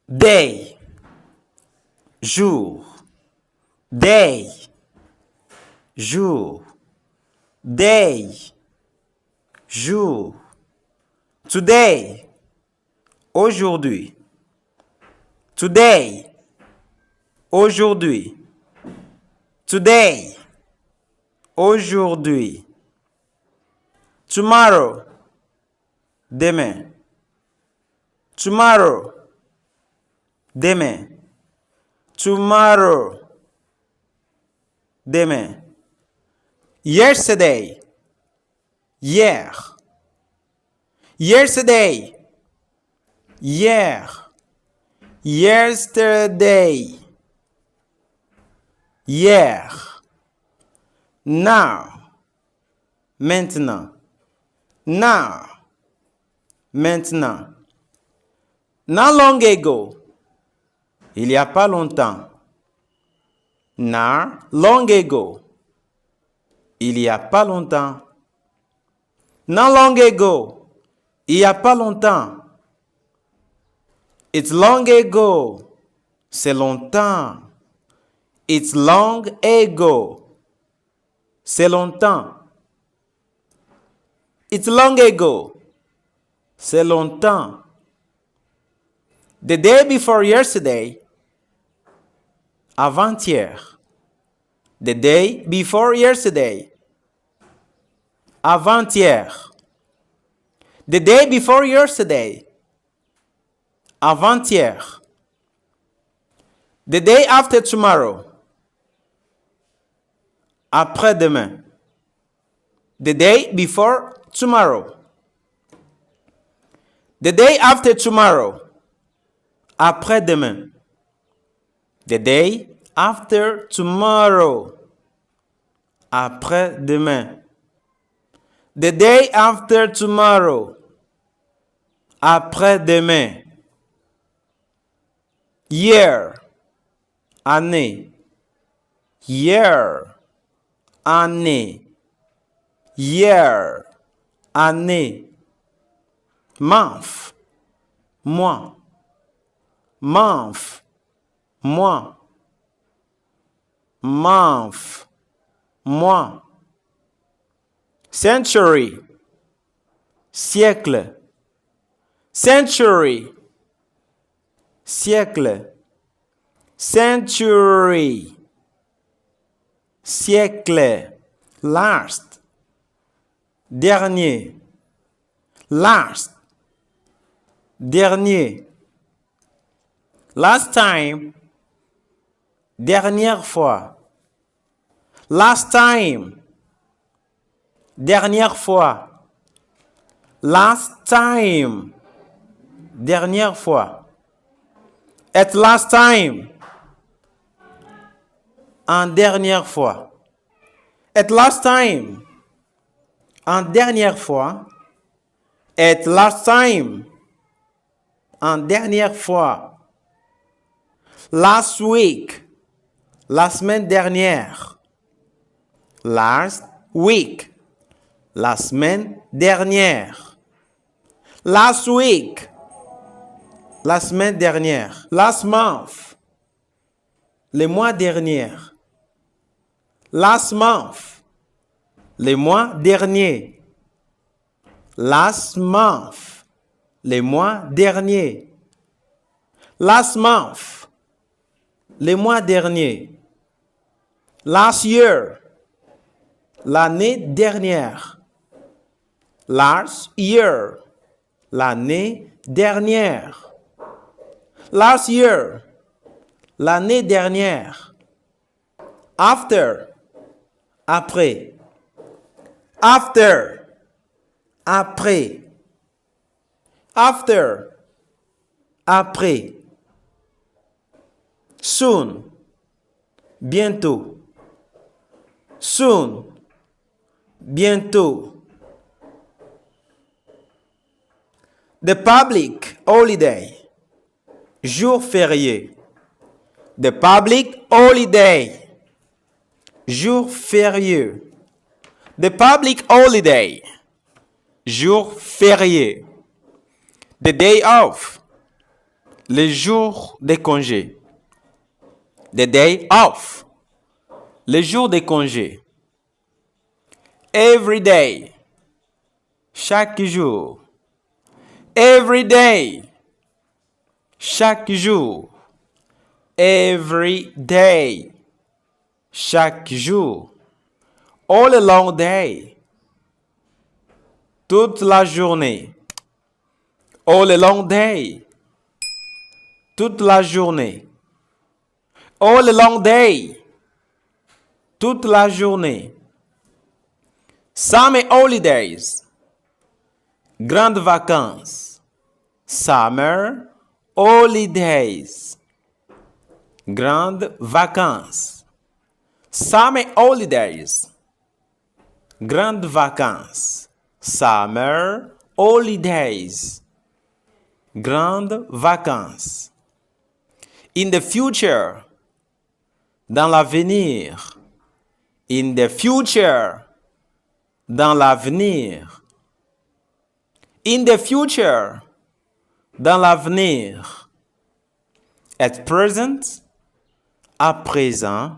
Day, jour. Day, jour. Day, jour. Today, aujourd'hui. Today, aujourd'hui. Today, aujourd'hui. Tomorrow, demain. Tomorrow, demain. Tomorrow, demain. Yesterday, hier. Yesterday, hier. Yesterday, hier. Now, maintenant. Now, maintenant. Not long ago, il n'y a pas longtemps. Not long ago, il n'y a pas longtemps. Not long ago, il n'y a pas longtemps. It's long ago, c'est longtemps. It's long ago, c'est longtemps. It's long ago, c'est longtemps. The day before yesterday, avant-hier. The day before yesterday, avant-hier. The day before yesterday, avant-hier. The day after tomorrow, après-demain. The day before tomorrow. The day after tomorrow, après-demain. The day after tomorrow, après-demain. The day after tomorrow, après-demain. Year, année. Year, année. Year, année. Month, mois. Month, mois. Month, mois. Century, siècle. Century, siècle. Century, siècle. Last, dernier. Last, dernier. Last time, dernière fois. Last time, dernière fois. Last time, dernière fois. At last time, en dernière fois. At last time, en dernière fois. At last time, en dernière fois. Last week, la semaine dernière. Last week, la semaine dernière. Last week, la semaine dernière. Last month, le mois dernier. Last month, le mois dernier. Last month, le mois dernier. Last month, le mois dernier. Last year, l'année dernière. Last year, l'année dernière. Last year, l'année dernière. After, après. After, après. After, après. Soon, bientôt. Soon, bientôt. The public holiday, jour férié. The public holiday, jour férié. The public holiday, jour férié. The day off, Les jours de congé. The day off. Les jours de congé. Every day. Chaque jour. Every day. Chaque jour. Every day. Chaque jour. All a long day. Toute la journée. All a long day. Toute la journée. All a long day. Toute la journée. Summer holidays. Grandes vacances. Summer holidays. Grandes vacances. Summer holidays. Grandes vacances. Summer holidays. Grandes vacances. In the future. Dans l'avenir. In the future. Dans l'avenir. In the future. Dans l'avenir. At present. À présent.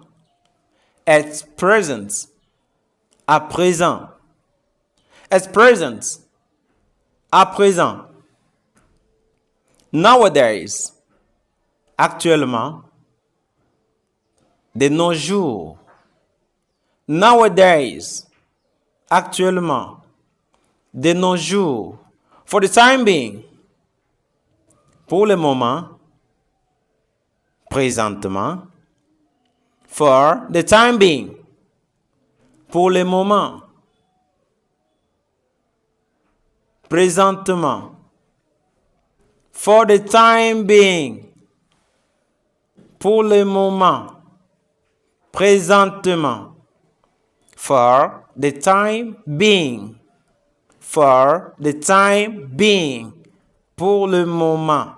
At present. À présent. At present. À présent. Nowadays. Actuellement. De nos jours. Nowadays. Actuellement. De nos jours. For the time being. Pour le moment. Présentement. For the time being. Pour le moment. Présentement. For the time being. Pour le moment. Présentement. For the time being. For the time being. Pour le moment.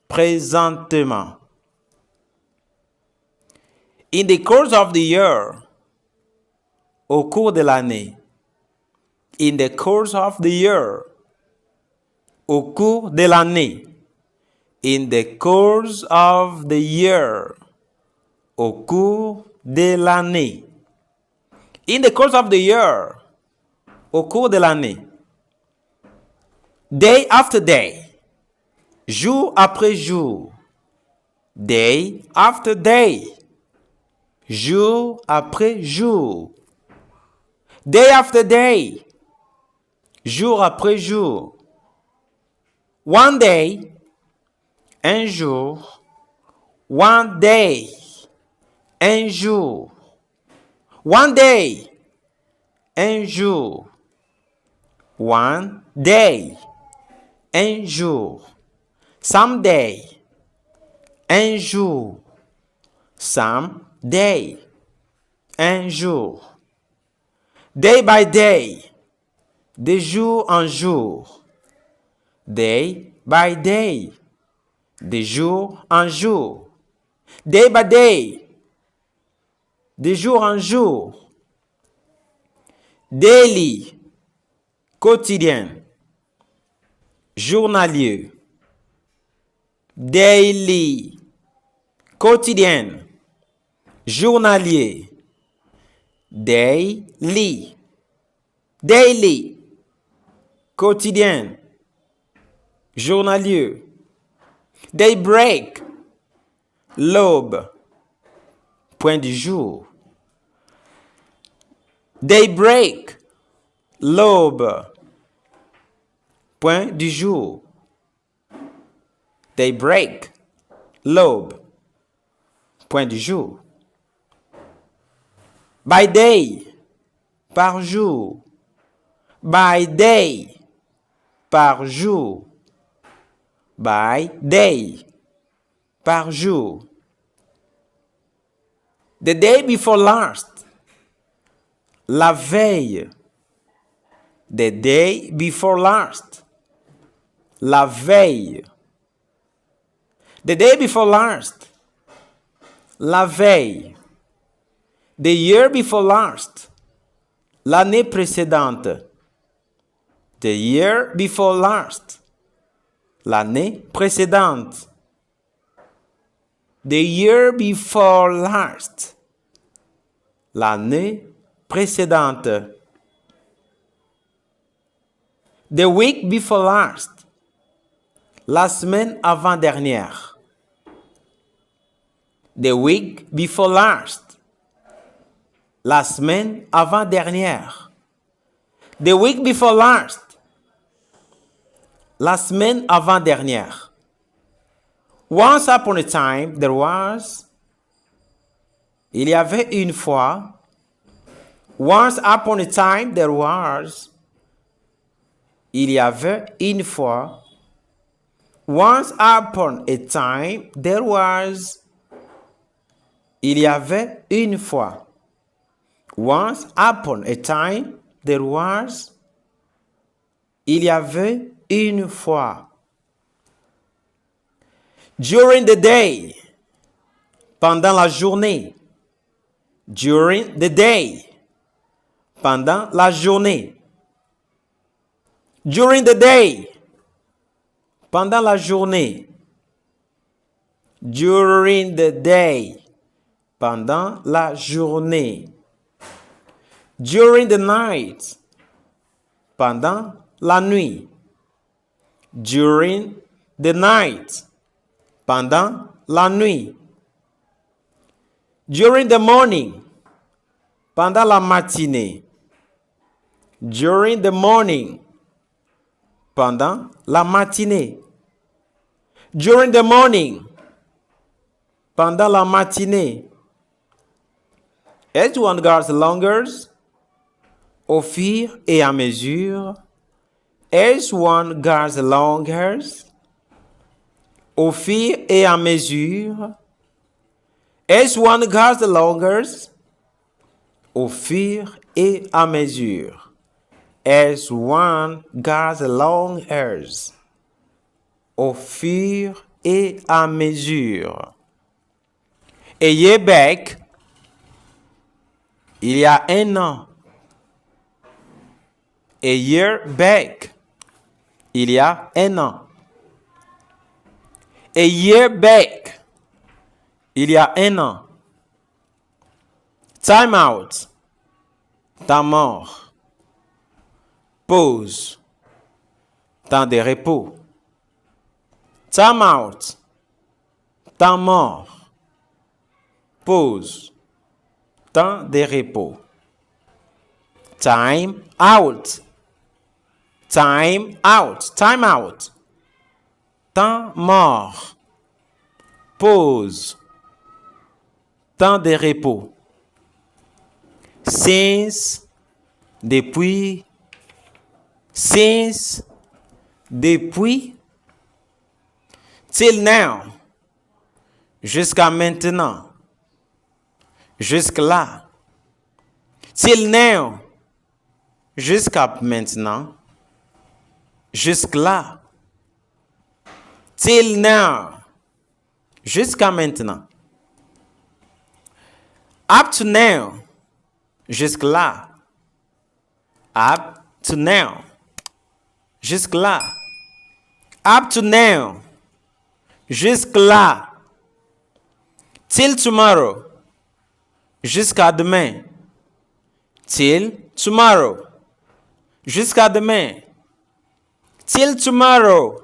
Présentement. In the course of the year. Au cours de l'année. In the course of the year. Au cours de l'année. In the course of the year. Au cours de l'année. In the course of the year. Au cours de l'année. Day after day. Jour après jour. Day after day. Jour après jour. Day after day. Jour après jour. One day. Un jour. One day. Un jour. One day. Un jour. One day. Un jour. Someday. Un jour. Someday. Un jour. Day by day. De jour en jour. Day by day. De jour en jour. Day by day. De jour en jour. Daily. Quotidien. Journalier. Daily. Quotidien. Journalier. Daily. Daily. Quotidien. Journalier. Daybreak. L'aube. Point du jour. Daybreak. L'aube. Point du jour. Daybreak. L'aube. Point du jour. By day. Par jour. By day. Par jour. By day. Par jour. The day before last. La veille. The day before last. La veille. The day before last. La veille. The year before last. L'année précédente. The year before last. l'année précédente. The year before last, l'année précédente. The week before last, la semaine avant-dernière. The week before last, la semaine avant-dernière. The week before last, la semaine avant-dernière. Once upon a time, there was. Il y avait une fois. Once upon a time, there was. Il y avait une fois. Once upon a time, there was. Il y avait une fois. Once upon a time, there was. Il y avait une fois. During the day. Pendant la journée. During the day. Pendant la journée. During the day. Pendant la journée. During the day. Pendant la journée. During the night. Pendant la nuit. During the night. Pendant la nuit. During the morning. Pendant la matinée. During the morning. Pendant la matinée. During the morning. Pendant la matinée. As one gets longer, au fur et à mesure. As one gets longer, au fur et à mesure. As one gets longer, au fur et à mesure. As one gets longer, au fur et à mesure. A year back, il y a un an. A year back, il y a un an. A year back, il y a un an. Time out, temps mort. Pause, temps de repos. Time out, temps mort. Pause, temps de repos. Time out, time out, time out. Temps mort. Pause, temps de repos. Since, depuis. Since, depuis. Till now, jusqu'à maintenant. Jusque-là. Till now, jusqu'à maintenant. Jusque-là. Till now, jusqu'à maintenant. Up to now, jusque-là. Up to now. Jusque-là. Up to now. Jusque-là. Till tomorrow. Jusqu'à demain. Till tomorrow. Jusqu'à demain. Till tomorrow.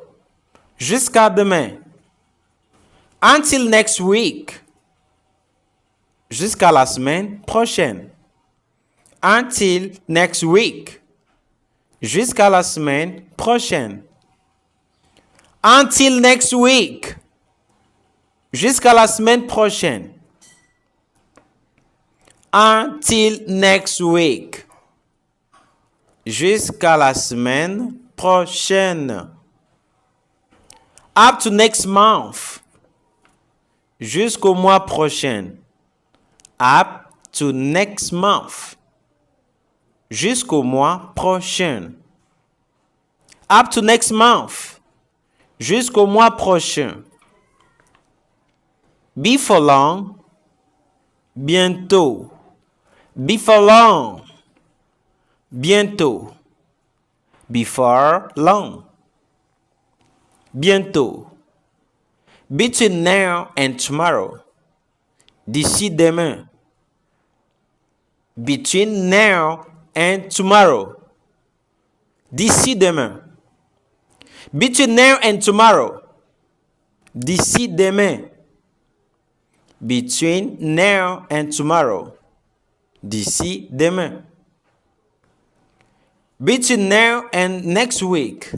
Jusqu'à demain. Until next week. Jusqu'à la semaine prochaine. Until next week. Jusqu'à la semaine prochaine. Until next week. Jusqu'à la semaine prochaine. Until next week. Jusqu'à la semaine prochaine. Up to next month. Jusqu'au mois prochain. Up to next month. Jusqu'au mois prochain. Up to next month. Jusqu'au mois prochain. Before long. Bientôt. Before long. Bientôt. Before long. bientôt. Between now and tomorrow. D'ici demain. Between now and tomorrow. D'ici demain. Between now and tomorrow. D'ici demain. Between now and tomorrow. D'ici demain. Between now and next week.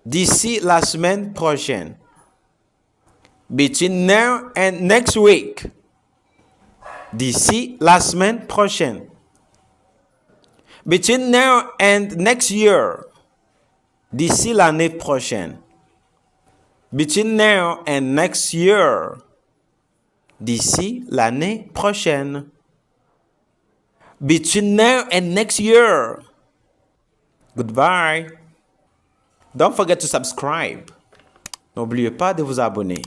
D'ici la semaine prochaine. Between now and next week. D'ici la semaine prochaine. Between now and next year. D'ici l'année prochaine. Between now and next year. D'ici l'année prochaine. Between now and next year. Goodbye. Don't forget to subscribe. N'oubliez pas de vous abonner.